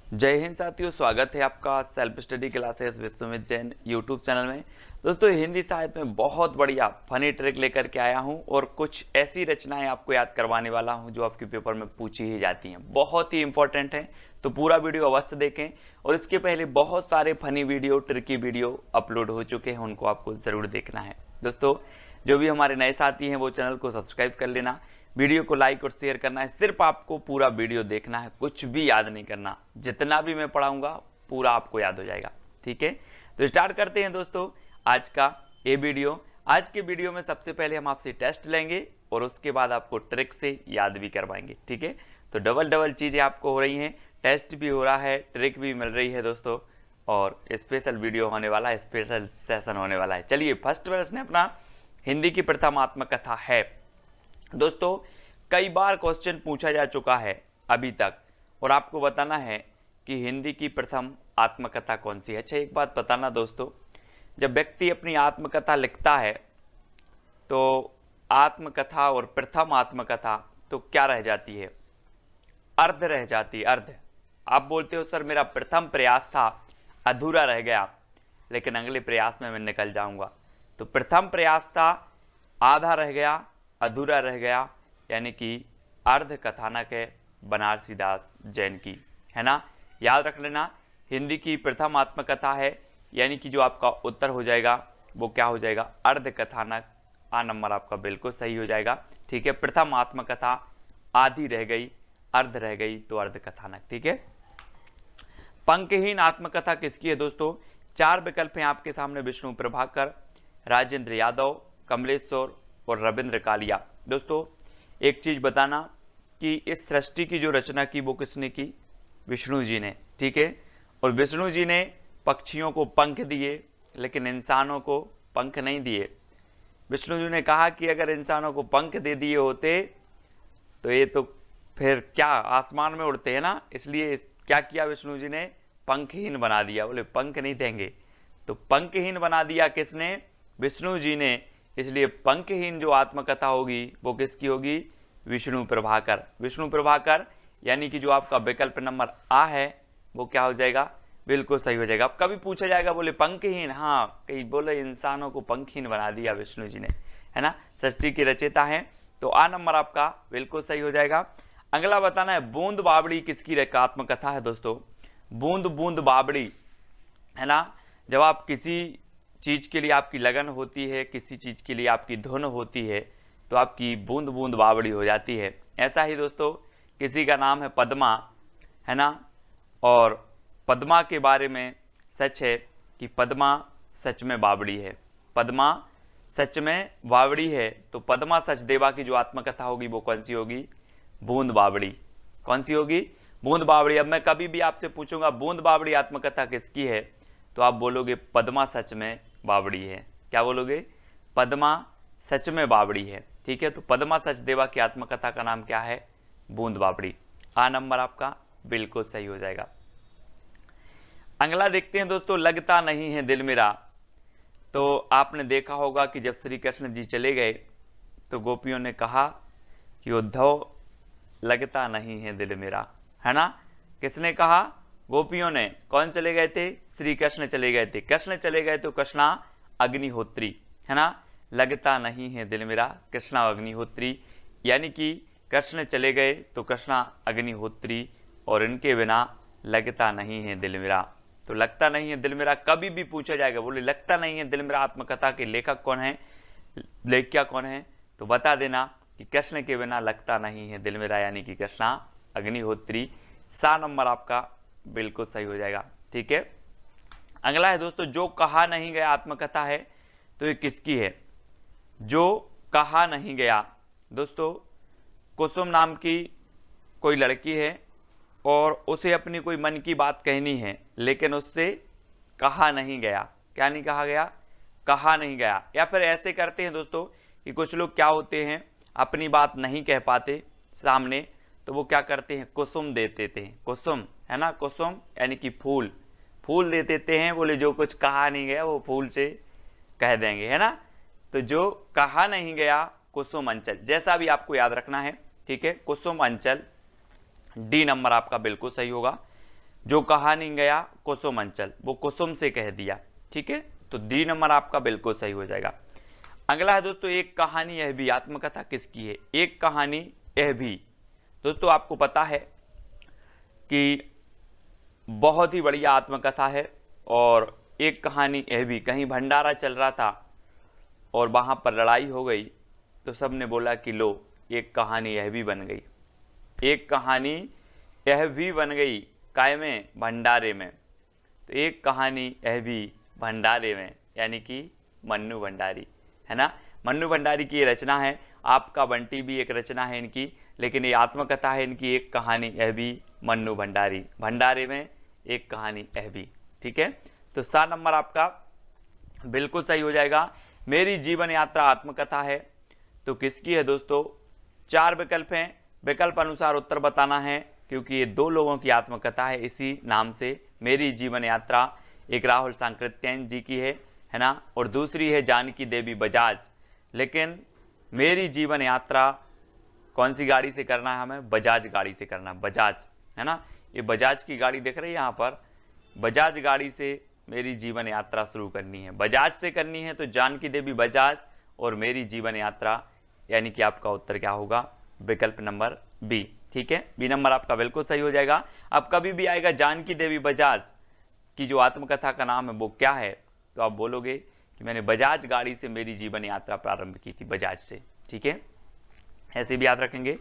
जय हिंद साथियों, स्वागत है आपका self study classes Vishwamit Jain YouTube channel में। दोस्तों, हिंदी साहित्य में बहुत बढ़िया फनी ट्रिक लेकर के आया हूं और कुछ ऐसी रचनाएं आपको याद करवाने वाला हूं जो आपके पेपर में पूछी ही जाती हैं, बहुत ही इंपॉर्टेंट है। तो पूरा वीडियो अवश्य देखें। और इसके पहले बहुत सारे funny video, tricky video upload हो चुके हैं, उनको आपको ज़रूर देखना है। दोस्तों, जो भी हमारे नए साथी हैं वो चैनल को सब्सक्राइब कर लेना, वीडियो को लाइक और शेयर करना है। सिर्फ आपको पूरा वीडियो देखना है, कुछ भी याद नहीं करना। जितना भी मैं पढ़ाऊंगा पूरा आपको याद हो जाएगा। ठीक है, तो स्टार्ट करते हैं दोस्तों आज का ये वीडियो। आज के वीडियो में सबसे पहले हम आपसे टेस्ट लेंगे और उसके बाद आपको ट्रिक से याद भी करवाएंगे। ठीक है, तो डबल डबल चीज़ें आपको हो रही हैं, टेस्ट भी हो रहा है, ट्रिक भी मिल रही है दोस्तों, और स्पेशल वीडियो होने वाला है, स्पेशल सेशन होने वाला है। चलिए, फर्स्ट प्रश्न अपना हिंदी की प्रथम आत्मकथा है। दोस्तों, कई बार क्वेश्चन पूछा जा चुका है अभी तक, और आपको बताना है कि हिंदी की प्रथम आत्मकथा कौन सी है। अच्छा, एक बात बताना दोस्तों, जब व्यक्ति अपनी आत्मकथा लिखता है तो आत्मकथा और प्रथम आत्मकथा तो क्या रह जाती है? अर्ध रह जाती है, अर्ध। आप बोलते हो सर मेरा प्रथम प्रयास था, अधूरा रह गया, लेकिन अगले प्रयास में मैं निकल जाऊंगा। तो प्रथम प्रयास था, आधा रह गया, अधूरा रह गया, यानी कि अर्ध कथानक है बनारसी दास जैन की, है ना। याद रख लेना, हिंदी की प्रथम आत्मकथा है, यानी कि जो आपका उत्तर हो जाएगा वो क्या हो जाएगा? अर्ध कथानक। आ नंबर आपका बिल्कुल सही हो जाएगा। ठीक है, प्रथम आत्मकथा आधी रह गई, अर्ध रह गई, तो अर्ध कथानक। ठीक है, पंक्तिहीन आत्मकथा किसकी है दोस्तों? चार विकल्प हैं आपके सामने, विष्णु प्रभाकर, राजेंद्र यादव, कमलेश्वर और रविंद्र कालिया। दोस्तों, एक चीज बताना कि इस सृष्टि की जो रचना की वो किसने की? विष्णु जी ने। ठीक है, और विष्णु जी ने पक्षियों को पंख दिए, लेकिन इंसानों को पंख नहीं दिए। विष्णु जी ने कहा कि अगर इंसानों को पंख दे दिए होते तो ये तो फिर क्या आसमान में उड़ते हैं ना, इसलिए क्या किया विष्णु जी ने? पंखहीन बना दिया। बोले पंख नहीं देंगे, तो पंखहीन बना दिया किसने? विष्णु जी ने। इसलिए पंखहीन जो आत्मकथा होगी वो किसकी होगी? विष्णु प्रभाकर। विष्णु प्रभाकर, यानी कि जो आपका विकल्प नंबर आ है वो क्या हो जाएगा? बिल्कुल सही हो जाएगा। अब कभी पूछा जाएगा बोले पंखहीन, हाँ कहीं बोले इंसानों को पंखहीन बना दिया विष्णु जी ने, है ना। सृष्टि के रचयिता हैं, तो आ नंबर आपका बिल्कुल सही हो जाएगा। अगला बताना है, बूंद बावड़ी किसकी आत्मकथा है दोस्तों? बूंद बूंद बावड़ी, है ना। जब आप किसी चीज के लिए आपकी लगन होती है, किसी चीज के लिए आपकी धुन होती है, तो आपकी बूंद बूंद बावड़ी हो जाती है। ऐसा ही दोस्तों, किसी का नाम है पद्मा, है ना, और पद्मा के बारे में सच है कि पद्मा सच में बावड़ी है। पद्मा सच में बावड़ी है, तो पद्मा सचदेवा की जो आत्मकथा होगी वो कौन सी होगी? बूंद बावड़ी। कौन सी होगी? बूंद बावड़ी। अब मैं कभी भी आपसे पूछूंगा बूंद बावड़ी आत्मकथा किसकी है, तो आप बोलोगे पद्मा सच में बावड़ी है। क्या बोलोगे? पद्मा सच में बावड़ी है। ठीक है, तो पद्मा सचदेवा की आत्मकथा का नाम क्या है? बूंद बावड़ी। आ नंबर आपका बिल्कुल सही हो जाएगा। अगला देखते हैं दोस्तों, लगता नहीं है दिल मेरा। तो आपने देखा होगा कि जब श्री कृष्ण जी चले गए तो गोपियों ने कहा कि उद्धव लगता नहीं है दिल मेरा, है ना। किसने कहा? गोपियों ने। कौन चले गए थे? श्री कृष्ण चले गए थे। कृष्ण चले गए तो कृष्णा अग्निहोत्री, है ना। लगता नहीं है दिल मेरा, कृष्णा अग्निहोत्री, यानी कि कृष्ण चले गए तो कृष्णा अग्निहोत्री, और इनके बिना लगता नहीं है दिल मेरा। तो लगता नहीं है दिल मेरा कभी भी पूछा जाएगा, बोले लगता नहीं है दिल मेरा आत्मकथा के लेखक कौन है, लेखिका कौन है, तो बता देना कि कृष्ण के बिना लगता नहीं है दिल मेरा, यानी कि कृष्णा अग्निहोत्री। सा नंबर आपका बिल्कुल सही हो जाएगा। ठीक है, अगला है दोस्तों, जो कहा नहीं गया आत्मकथा है, तो ये किसकी है? जो कहा नहीं गया दोस्तों, कुसुम नाम की कोई लड़की है और उसे अपनी कोई मन की बात कहनी है, लेकिन उससे कहा नहीं गया। क्या नहीं कहा गया? कहा नहीं गया। या फिर ऐसे करते हैं दोस्तों कि कुछ लोग क्या होते हैं, अपनी बात नहीं कह पाते सामने, तो वो क्या करते हैं? कुसुम दे देते हैं। कुसुम, है ना, कुसुम यानी कि फूल, फूल दे देते हैं। बोले जो कुछ कहा नहीं गया वो फूल से कह देंगे, है ना। तो जो कहा नहीं गया कुसुम अंचल, जैसा भी आपको याद रखना है। ठीक है, कुसुम अंचल, डी नंबर आपका बिल्कुल सही होगा। जो कहानी गया कुसुम अंचल, वो कुसुम से कह दिया। ठीक है, तो डी नंबर आपका बिल्कुल सही हो जाएगा। अगला है दोस्तों, एक कहानी यह भी, आत्मकथा किसकी है? एक कहानी यह भी। दोस्तों आपको पता है कि बहुत ही बढ़िया आत्मकथा है। और एक कहानी यह भी, कहीं भंडारा चल रहा था और वहां पर लड़ाई हो गई, तो सब ने बोला कि लो एक कहानी यह भी बन गई। एक कहानी यह भी बन गई, काय में? भंडारे में। तो एक कहानी यह भी भंडारे में, यानी कि मन्नू भंडारी, है ना। मन्नू भंडारी की ये रचना है। आपका बंटी भी एक रचना है इनकी, लेकिन ये आत्मकथा है इनकी, एक कहानी यह भी मन्नू भंडारी, भंडारे में एक कहानी यह भी। ठीक है, तो 7 नंबर आपका बिल्कुल सही हो जाएगा। मेरी जीवन यात्रा आत्मकथा है, तो किसकी है दोस्तों? 4 विकल्प हैं, विकल्प अनुसार उत्तर बताना है, क्योंकि ये 2 लोगों की आत्मकथा है इसी नाम से, मेरी जीवन यात्रा। एक राहुल सांकृत्यायन जी की है ना, और दूसरी है जानकी देवी बजाज। लेकिन मेरी जीवन यात्रा कौन सी गाड़ी से करना है हमें? बजाज गाड़ी से करना है, बजाज, है ना। ये बजाज की गाड़ी दिख रही है यहाँ पर, बजाज गाड़ी से मेरी जीवन यात्रा शुरू करनी है, बजाज से करनी है, तो जानकी देवी बजाज और मेरी जीवन यात्रा, यानी कि आपका उत्तर क्या होगा? विकल्प नंबर बी। ठीक है, बी नंबर आपका बिल्कुल सही हो जाएगा। अब कभी भी आएगा जानकी देवी बजाज की जो आत्मकथा का नाम है वो क्या है, तो आप बोलोगे कि मैंने बजाज गाड़ी से मेरी जीवन यात्रा प्रारंभ की थी, बजाज से। ठीक है, ऐसे भी याद रखेंगे।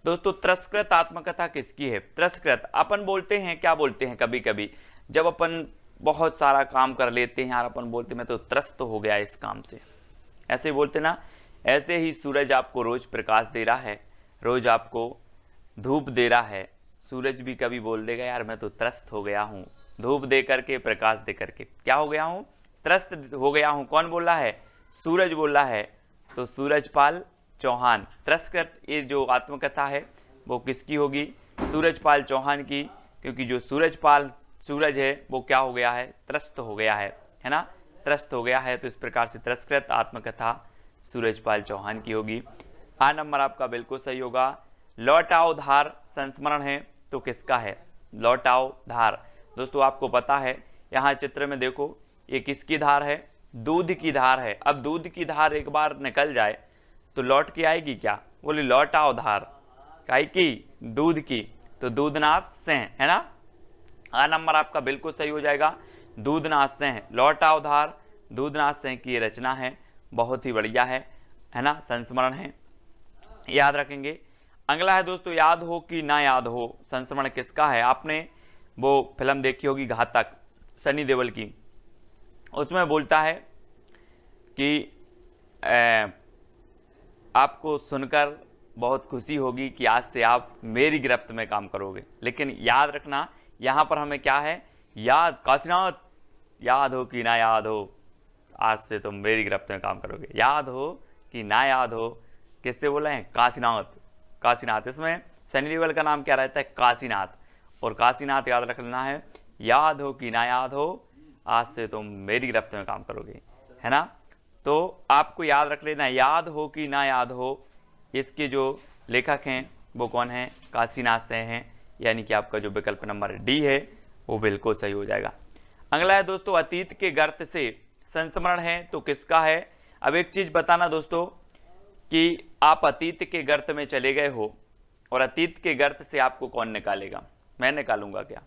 दोस्तों तिरस्कृत आत्मकथा किसकी है? तिरस्कृत अपन बोलते हैं, क्या बोलते हैं कभी कभी जब अपन बहुत सारा काम कर लेते हैं यार, अपन बोलते मैं तो त्रस्त हो गया इस काम से, ऐसे बोलते ना। ऐसे ही सूरज आपको रोज प्रकाश दे रहा है, रोज आपको धूप दे रहा है, सूरज भी कभी बोल देगा यार मैं तो त्रस्त हो गया हूँ, धूप दे करके, प्रकाश दे करके क्या हो गया हूँ? त्रस्त हो गया हूँ। कौन बोल रहा है? सूरज बोल रहा है। तो सूरजपाल चौहान, तिरस्कृत ये जो आत्मकथा है वो किसकी होगी? सूरजपाल चौहान की, क्योंकि जो सूरज है वो क्या हो गया है? त्रस्त हो गया है ना, त्रस्त हो गया है। तो इस प्रकार से तिरस्कृत आत्मकथा सूरजपाल चौहान की होगी। आ नंबर आपका बिल्कुल सही होगा। लौटाओ धार संस्मरण है, तो किसका है? लौटाओ धार। दोस्तों आपको पता है, यहाँ चित्र में देखो, ये किसकी धार है? दूध की धार है। अब दूध की धार एक बार निकल जाए तो लौट के आएगी क्या? बोले लौटाओ धार, काई की? दूध की। तो दूधनाथ सिंह, है ना। आ नंबर आपका बिल्कुल सही हो जाएगा, दूधनाथ सिंह। लौटाओ धार दूधनाथ सिंह की रचना है, बहुत ही बढ़िया है ना, संस्मरण है, याद रखेंगे। अगला है दोस्तों, याद हो कि ना याद हो, संस्मरण किसका है? आपने वो फिल्म देखी होगी घातक, सनी देओल की। उसमें बोलता है कि आपको सुनकर बहुत खुशी होगी कि आज से आप मेरी गिरफ्त में काम करोगे। लेकिन याद रखना यहाँ पर हमें क्या है? याद, काशीनाथ, याद हो कि ना याद हो, आज से तुम मेरी गिरफ्त में काम करोगे। याद हो कि ना याद हो, किससे बोले हैं? काशीनाथ, काशीनाथ। इसमें सनी देओल का नाम क्या रहता है? काशीनाथ। और काशीनाथ याद रखना है, याद हो कि ना याद हो, आज से तुम मेरी गिरफ्त में काम करोगे, है ना। तो आपको याद रख लेना, याद हो कि ना याद हो, इसके जो लेखक हैं वो कौन है? काशीनाथ से हैं, यानी कि आपका जो विकल्प नंबर डी है वो बिल्कुल सही हो जाएगा। अगला है दोस्तों, अतीत के गर्त से संस्मरण है, तो किसका है? अब एक चीज बताना दोस्तों कि आप अतीत के गर्त में चले गए हो, और अतीत के गर्त से आपको कौन निकालेगा? मैं निकालूंगा क्या?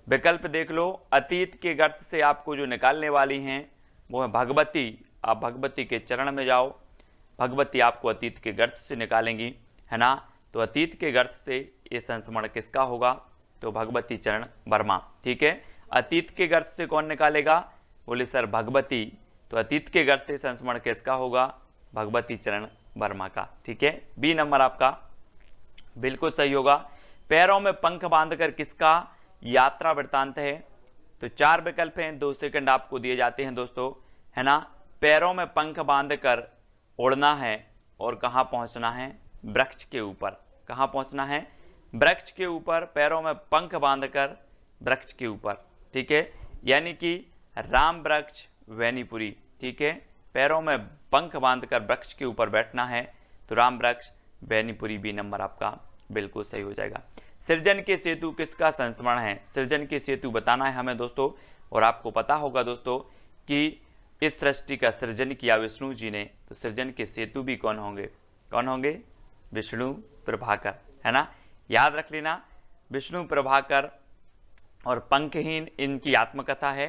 विकल्प देख लो। अतीत के गर्त से आपको जो निकालने वाली हैं वो है भगवती। आप भगवती के चरण में जाओ, भगवती आपको अतीत के गर्त से निकालेंगी, है ना। तो अतीत के गर्त से ये संस्मरण किसका होगा? तो भगवती चरण वर्मा। ठीक है, अतीत के गर्त से कौन निकालेगा? बोले सर भगवती। तो अतीत के गर्त से संस्मरण किसका होगा? भगवती चरण वर्मा का। ठीक है, बी नंबर आपका बिल्कुल सही होगा। पैरों में पंख बांधकर किसका यात्रा वृत्तांत है? तो 4 विकल्प हैं, 2 सेकंड आपको दिए जाते हैं दोस्तों, है ना। पैरों में पंख बांधकर उड़ना है, और कहाँ पहुंचना है? वृक्ष के ऊपर। कहाँ पहुंचना है? वृक्ष के ऊपर। पैरों में पंख बांधकर वृक्ष के ऊपर। ठीक है, यानी कि राम वृक्ष वैनीपुरी। ठीक है, पैरों में पंख बांधकर वृक्ष के ऊपर बैठना है, तो राम वृक्ष वैनीपुरी, बी नंबर आपका बिल्कुल सही हो जाएगा। सृजन के सेतु किसका संस्मरण है? सृजन के सेतु बताना है हमें दोस्तों। और आपको पता होगा दोस्तों कि इस सृष्टि का सृजन किया विष्णु जी ने, तो सृजन के सेतु भी कौन होंगे? कौन होंगे? विष्णु प्रभाकर, है ना। याद रख लेना, विष्णु प्रभाकर और पंखहीन इनकी आत्मकथा है।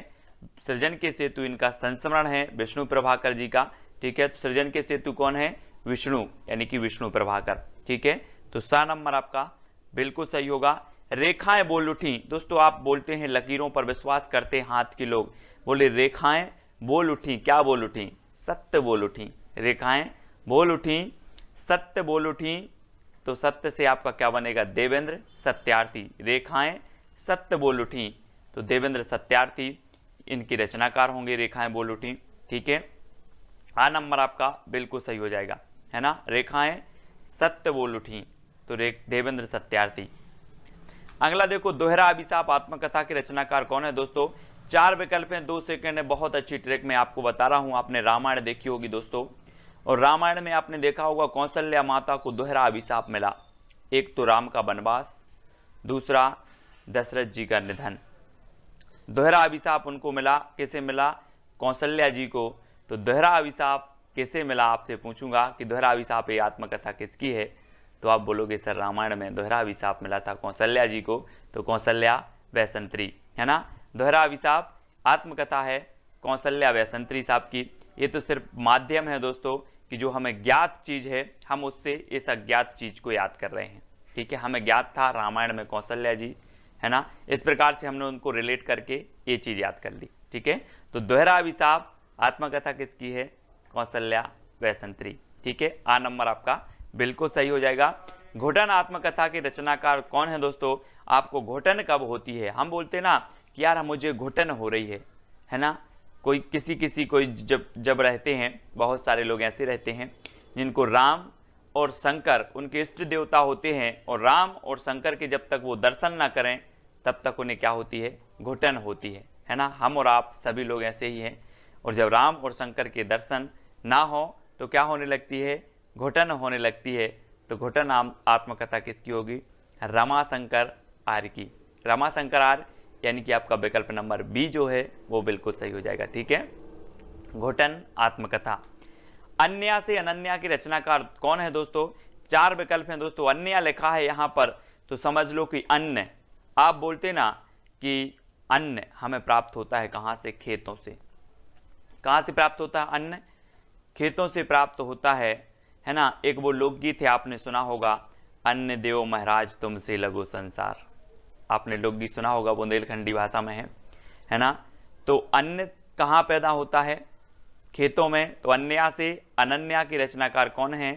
सृजन के सेतु इनका संस्मरण है विष्णु प्रभाकर जी का, ठीक है। तो सृजन के सेतु कौन है? विष्णु, यानी कि विष्णु प्रभाकर, ठीक है। तो सा नंबर आपका बिल्कुल सही होगा। रेखाएं बोल उठी, दोस्तों आप बोलते हैं लकीरों पर विश्वास करते हैं हाथ के लोग, बोले रेखाएं बोल उठी, क्या बोल उठी? सत्य बोल उठी। रेखाएं बोल उठी, सत्य बोल उठी, तो सत्य से आपका क्या बनेगा? देवेंद्र सत्यार्थी। रेखाएं सत्य बोल उठी, तो देवेंद्र सत्यार्थी इनकी रचनाकार होंगे, रेखाएं बोल उठी, ठीक है। आ नंबर आपका बिल्कुल सही हो जाएगा, है ना। रेखाएं सत्य बोल उठी, तो देवेंद्र सत्यार्थी। अगला देखो, दोहरा अभिशाप आत्मकथा के रचनाकार कौन है? दोस्तों 4 विकल्प हैं, 2 सेकंड है, बहुत अच्छी ट्रिक में आपको बता रहा हूं। आपने रामायण देखी होगी दोस्तों, और रामायण में आपने देखा होगा कौशल्या माता को दोहरा अभिशाप मिला। एक तो राम का वनवास, दूसरा दशरथ जी का निधन। दोहरा अभिशाप उनको मिला, किसे मिला? कौशल्या जी को। तो दोहरा अभिशाप किसे मिला? आपसे पूछूंगा कि दोहरा अभिशाप ये आत्मकथा किसकी है, तो आप बोलोगे सर रामायण में दोहरा अभिशाप मिला था कौशल्या जी को, तो कौशल्या वैसंतरी, है ना। दोहरा अभिशाप आत्मकथा है कौशल्या वैसंतरी साहब की। ये तो सिर्फ माध्यम है दोस्तों कि जो हमें ज्ञात चीज है हम उससे इस अज्ञात चीज को याद कर रहे हैं, ठीक है। हमें ज्ञात था रामायण में कौशल्या जी, है ना, इस प्रकार से हमने उनको रिलेट करके ये चीज याद कर ली, ठीक है। तो दोहरा अभिशाप आत्मकथा किसकी है? कौशल्या वैसंतरी, ठीक है। आ नंबर आपका बिल्कुल सही हो जाएगा। घुटन आत्मकथा के रचनाकार कौन है? दोस्तों आपको घुटन कब होती है? हम बोलते ना कि यार मुझे घुटन हो रही है ना। कोई कोई जब रहते हैं, बहुत सारे लोग ऐसे रहते हैं जिनको राम और शंकर उनके इष्ट देवता होते हैं, और राम और शंकर के जब तक वो दर्शन ना करें तब तक उन्हें क्या होती है? घुटन होती है ना। हम और आप सभी लोग ऐसे ही हैं, और जब राम और शंकर के दर्शन ना हो तो क्या होने लगती है? घुटन होने लगती है। तो घुटन आत्मकथा किसकी होगी? रमाशंकर आर्य की। रमाशंकर आर्य, यानी कि आपका विकल्प नंबर बी जो है वो बिल्कुल सही हो जाएगा, ठीक है। घुटन आत्मकथा। अन्या से अनन्या की रचनाकार कौन है? दोस्तों 4 विकल्प हैं दोस्तों। अन्या लिखा है यहां पर, तो समझ लो कि अन्न, आप बोलते ना कि अन्न हमें प्राप्त होता है कहां से? खेतों से। कहां से प्राप्त होता है अन्न? खेतों से प्राप्त होता है ना। एक वो लोकगीत है, आपने सुना होगा, अन्न देव महाराज तुमसे लगो संसार। आपने लोकगीत सुना होगा, बुंदेलखंडी भाषा में है ना। तो अन्न कहाँ पैदा होता है? खेतों में। तो अन्या से अनन्या की रचनाकार कौन है?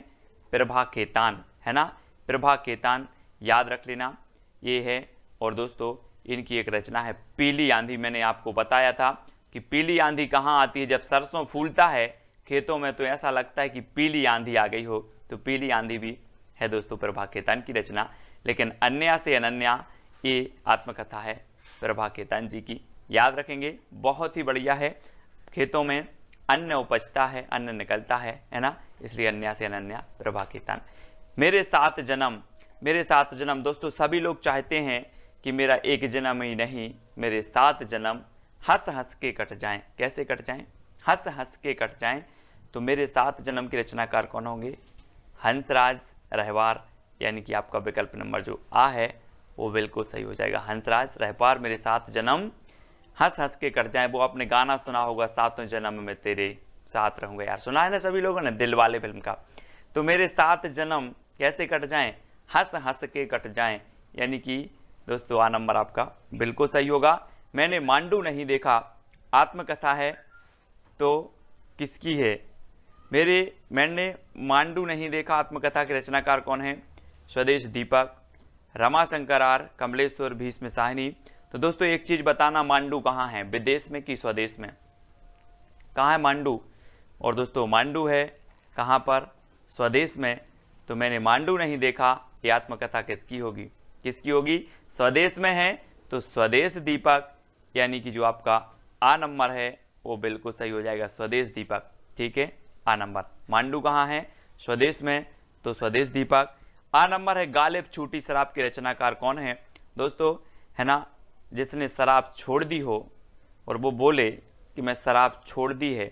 प्रभा खेतान, है ना। प्रभा खेतान याद रख लेना, ये है। और दोस्तों इनकी एक रचना है पीली आंधी। मैंने आपको बताया था कि पीली आंधी कहाँ आती है? जब सरसों फूलता है खेतों में तो ऐसा लगता है कि पीली आंधी आ गई हो, तो पीली आंधी भी है दोस्तों प्रभा खेतान की रचना। लेकिन अन्या से अनन्या ये आत्मकथा है प्रभा खेतान जी की, याद रखेंगे, बहुत ही बढ़िया है। खेतों में अन्न उपजता है, अन्न निकलता है ना, इसलिए अन्या से अनन्या प्रभा खेतान। मेरे 7 जन्म, मेरे 7 जन्म। दोस्तों सभी लोग चाहते हैं कि मेरा एक जन्म ही नहीं, मेरे 7 जन्म हंस हंस के कट जाएं। कैसे कट जाएं? हंस हंस के कट जाएं। तो मेरे 7 जन्म के रचनाकार कौन होंगे? हंसराज रहवार, यानी कि आपका विकल्प नंबर जो आ है वो बिल्कुल सही हो जाएगा। हंसराज रहवार, मेरे 7 जन्म हंस हंस के कट जाएं। वो आपने गाना सुना होगा, 7वें जन्म में तेरे साथ रहूंगा यार, सुना है ना सभी लोगों ने, दिल वाले फिल्म का। तो मेरे 7 जन्म कैसे कट जाएं? हंस हंस के कट जाएं, यानी कि दोस्तों आ नंबर आपका बिल्कुल सही होगा। मैंने मांडू नहीं देखा आत्मकथा है, तो किसकी है? मैंने मांडू नहीं देखा आत्मकथा के रचनाकार कौन है? स्वदेश दीपक, रमाशंकर आर्य, कमलेश्वर, भीष्म साहनी। तो दोस्तों एक चीज बताना, मांडू कहाँ है? विदेश में कि स्वदेश में? कहाँ है मांडू? और दोस्तों मांडू है कहाँ पर? स्वदेश में। तो मैंने मांडू नहीं देखा, ये आत्मकथा किसकी होगी? किसकी होगी? स्वदेश में है, तो स्वदेश दीपक, यानी कि जो आपका आ नंबर है वो बिल्कुल सही हो जाएगा, स्वदेश दीपक, ठीक है। आ नंबर। मांडू कहाँ है? स्वदेश में, तो स्वदेश दीपक। आ नंबर है गालिब छूटी शराब के रचनाकार कौन है दोस्तों, है ना, जिसने शराब छोड़ दी हो और वो बोले कि मैं शराब छोड़ दी है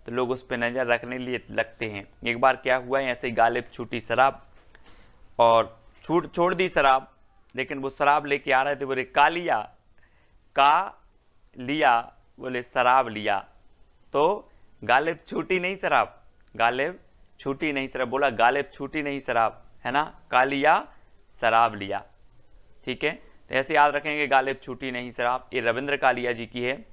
तो लोग उस पर नज़र रखने लिए लगते हैं। एक बार क्या हुआ है, ऐसे ही गालिब छूटी शराब और छोड़ दी शराब, लेकिन वो शराब लेके आ रहे थे, बोले का लिया, का लिया, बोले शराब लिया, तो गालिब छूटी नहीं शराब, गालिब छूटी नहीं शराब, बोला गालिब छूटी नहीं शराब, है ना, का लिया शराब लिया। ठीक है, तो ऐसे याद रखेंगे, गालिब छूटी नहीं शराब, ये रविंद्र कालिया जी की है।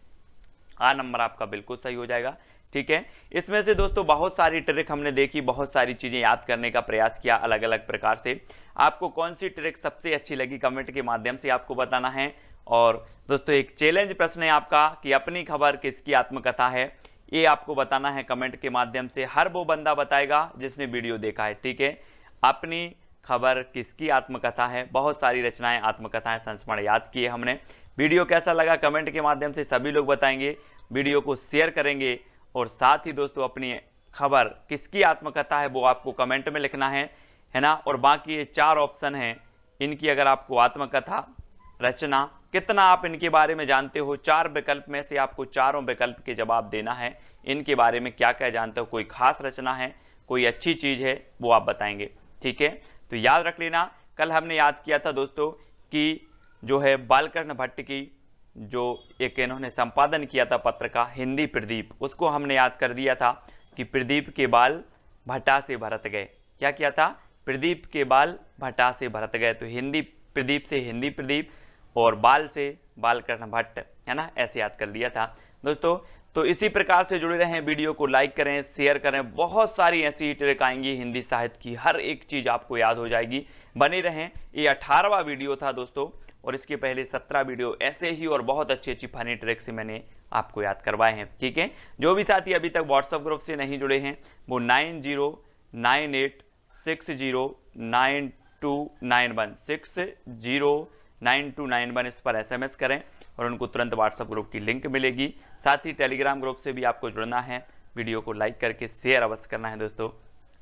आ नंबर आपका बिल्कुल सही हो जाएगा। ठीक है, इसमें से दोस्तों बहुत सारी ट्रिक हमने देखी, बहुत सारी चीजें याद करने का प्रयास किया अलग अलग प्रकार से। आपको कौन सी ट्रिक सबसे अच्छी लगी कमेंट के माध्यम से आपको बताना है। और दोस्तों एक चैलेंज प्रश्न है आपका कि अपनी खबर किसकी आत्मकथा है, ये आपको बताना है कमेंट के माध्यम से। हर वो बंदा बताएगा जिसने वीडियो देखा है। ठीक है, अपनी खबर किसकी आत्मकथा है, बहुत सारी रचनाएं आत्मकथाएं संस्मरण याद किए हमने। वीडियो कैसा लगा कमेंट के माध्यम से सभी लोग बताएंगे, वीडियो को शेयर करेंगे और साथ ही दोस्तों अपनी खबर किसकी आत्मकथा है वो आपको कमेंट में लिखना है ना। और बाकी ये 4 ऑप्शन हैं, इनकी अगर आपको आत्मकथा रचना कितना आप इनके बारे में जानते हो, 4 विकल्प में से आपको चारों विकल्प के जवाब देना है। इनके बारे में क्या क्या जानते हो, कोई खास रचना है, कोई अच्छी चीज है, वो आप बताएंगे। ठीक है, तो याद रख लेना, कल हमने याद किया था दोस्तों कि जो है बालकृष्ण भट्ट की जो एक इन्होंने संपादन किया था पत्र का हिंदी प्रदीप, उसको हमने याद कर दिया था कि प्रदीप के बाल भट्टा से भरत गए। क्या किया था, प्रदीप के बाल भट्टा से भरत गए, तो हिंदी प्रदीप से हिंदी प्रदीप और बाल से बालकृष्ण भट्ट, है ना, ऐसे याद कर लिया था दोस्तों। तो इसी प्रकार से जुड़े रहें, वीडियो को लाइक करें, शेयर करें, बहुत सारी ऐसी ट्रिक आएंगी हिंदी साहित्य की, हर एक चीज आपको याद हो जाएगी। बने रहें, ये 18वां वीडियो था दोस्तों, और इसके पहले 17 वीडियो ऐसे ही और बहुत अच्छी अच्छी फनी ट्रिक से मैंने आपको याद करवाए हैं। ठीक है, जो भी साथी अभी तक व्हाट्सएप ग्रुप से नहीं जुड़े हैं वो 9098609291 609291 इस पर SMS करें और उनको तुरंत व्हाट्सएप ग्रुप की लिंक मिलेगी। साथ ही टेलीग्राम ग्रुप से भी आपको जुड़ना है, वीडियो को लाइक करके शेयर अवश्य करना है दोस्तों।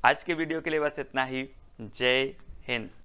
आज के वीडियो के लिए बस इतना ही। जय हिंद।